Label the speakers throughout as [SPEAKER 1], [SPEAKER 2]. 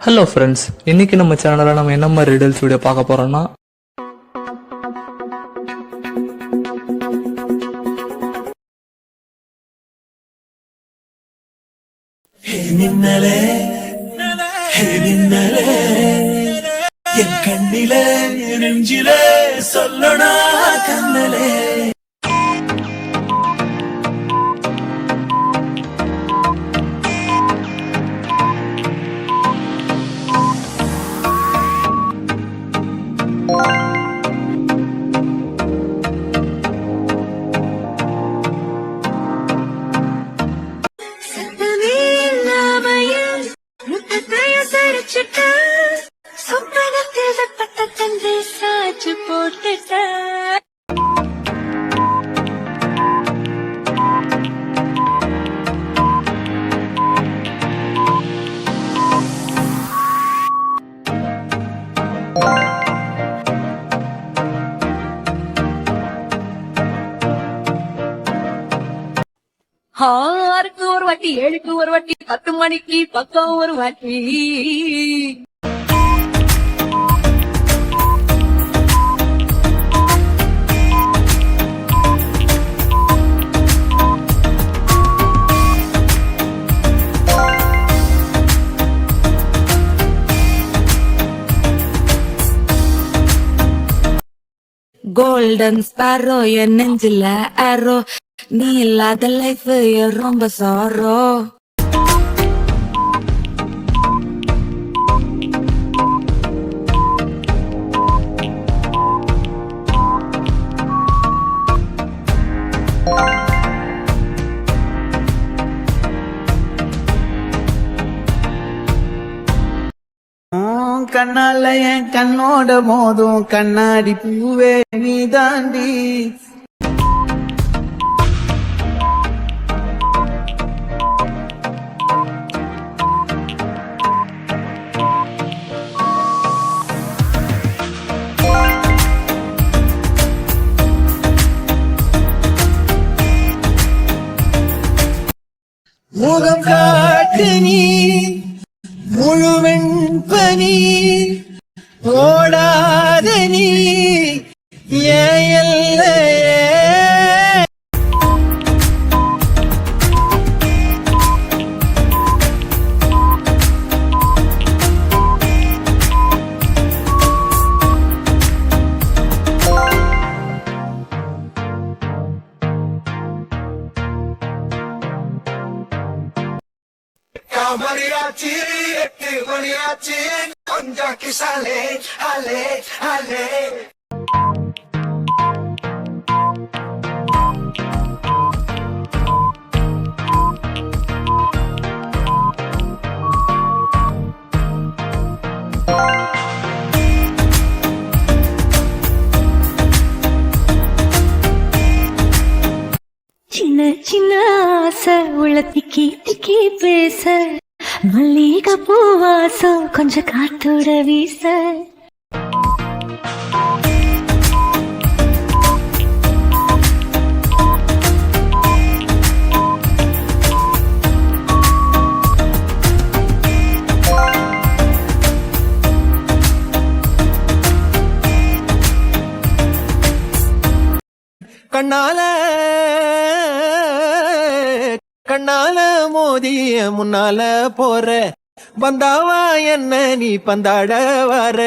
[SPEAKER 1] Hello friends, இன்னைக்கு நம்ம சேனலில் நம்ம என்ன மாதிரி ரீடல்ஸ் வீடியோ பார்க்க போறோம்னா
[SPEAKER 2] என் கண்ணிலே நெஞ்சிலே சொல்லனா கண்ணலே
[SPEAKER 3] ஆறுக்கு ஒரு வாட்டி, 7க்கு ஒரு வாட்டி, 10 மணிக்கு பக்கம் ஒரு வாட்டி. கோல்டன் ஸ்பாரோ என் நெஞ்சில ஆரோ, நீ இல்லாத லைஃப் ரொம்ப சாரோ.
[SPEAKER 2] கண்ணால என் கண்ணோட மோதும் கண்ணாடி பூவே நீ தாண்டி. முகம் காட்டு நீ முழுவெண் பனி ஓடாத நீ எல்லையே. மணியாச்சி 8 மணியாச்சி கொஞ்சம் கிசாலே அலே அலே.
[SPEAKER 3] சின்ன சின்ன ஆசை உள்ள திக்கி திக்கி பேச, மல்லிகை பூவாசம் கொஞ்சம் காத்தோட வீச.
[SPEAKER 2] கண்ணால கண்ணால மோதிய முன்னால போற பந்தாவா என்ன நீ பந்தாட வர.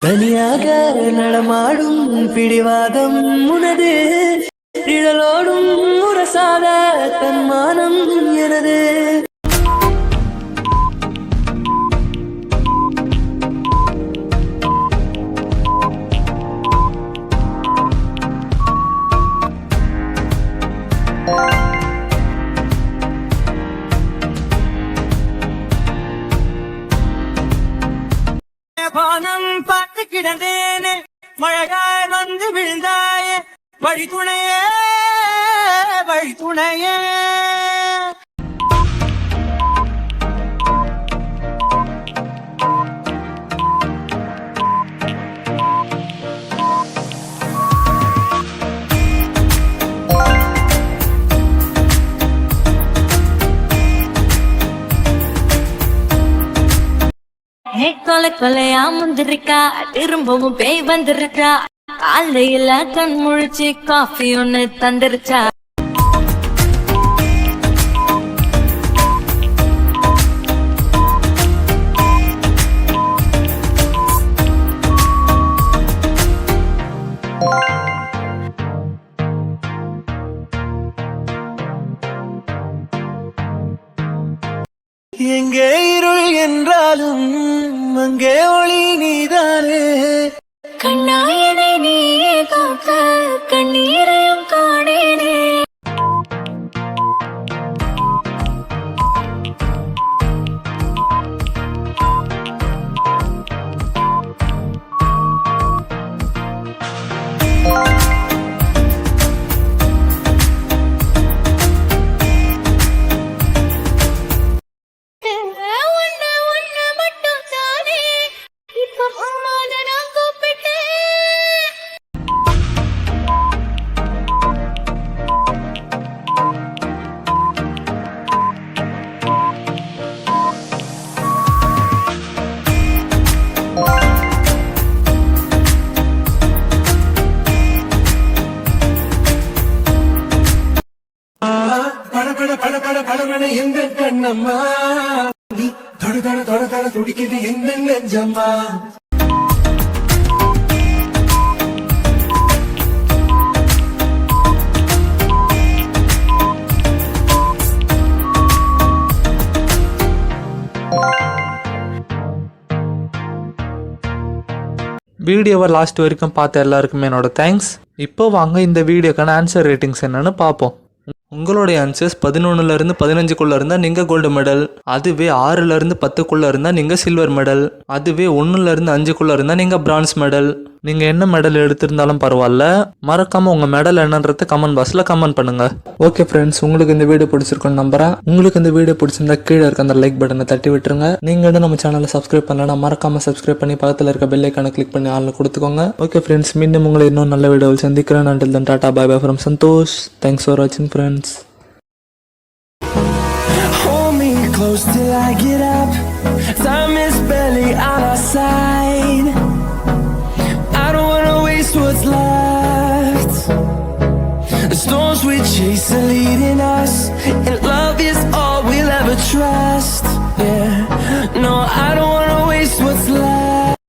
[SPEAKER 2] தனியாக நடமாடும் பிடிவாதம் உனது, நிழலோடும் முரசாத தன்மானம் எனது. பானம் பார்த்து கிடந்தேனே, மழையாய் வந்து விழுந்தாயே, வழி துணையே வழி துணையே.
[SPEAKER 3] கொலை கொலையா முந்திருக்கா திரும்பவும் பேய் வந்திருக்கா காலையில கண் முழிச்சு காஃபி ஒண்ணு தந்துருச்சா
[SPEAKER 2] எங்கே இருள் என்றாலும் அங்கே ஒளி நீதானே
[SPEAKER 3] கண்ணாயனை நீயே காக்க கண்ணீரையும் காணேனே
[SPEAKER 2] படபட எந்த கண்ணம்மா நீ தொட துடிக்குது எந்த நெஞ்சம்மா
[SPEAKER 1] வீடியோவை லாஸ்ட் வரைக்கும் பார்த்த எல்லாருக்குமே என்னோட தேங்க்ஸ். இப்போ வாங்க இந்த வீடியோக்கான ஆன்சர் ரேட்டிங்ஸ் என்னன்னு பார்ப்போம். உங்களுடைய ஆன்சர்ஸ் 11லேருந்து 15க்குள்ளே இருந்தால் நீங்கள் கோல்டு மெடல், அதுவே 6லேருந்து 10க்குள்ளே இருந்தால் நீங்கள் சில்வர் மெடல், அதுவே 1லேருந்து 5க்குள்ளே இருந்தால் நீங்கள் பிரான்ஸ் மெடல். நீங்கள் என்ன மெடல் எடுத்திருந்தாலும் பரவாயில்ல, மறக்காமல் உங்கள் மெடல் என்னன்றது கமெண்ட் பாக்ஸில் கமெண்ட் பண்ணுங்கள். ஓகே ஃப்ரெண்ட்ஸ், உங்களுக்கு இந்த வீடியோ பிடிச்சிருக்குன்னு நம்புறேன். உங்களுக்கு இந்த வீடியோ பிடிச்சிருந்தா கீழே இருக்க அந்த லைக் பட்டனை தட்டி விட்டுருங்க. நீங்கள் இன்னும் நம்ம சேனலை சப்ஸ்கிரைப் பண்ணலன்னா மறக்காமல் சப்ஸ்கிரைப் பண்ணி பக்கத்தில் இருக்க பெல் ஐக்கானை கிளிக் பண்ணி ஆளில் கொடுத்துக்கோங்க. ஓகே ஃப்ரெண்ட்ஸ், மீண்டும் உங்களை இன்னும் நல்ல வீடியோவில் சந்திக்கிறேன். until then tata bye bye from Santhosh. Thanks for வாட்சிங் friends.
[SPEAKER 4] Hold me close till I get up. Time is barely on our side. I don't wanna waste what's left. The storms we chase are leading us, and love is all we'll ever trust. Yeah, no, I don't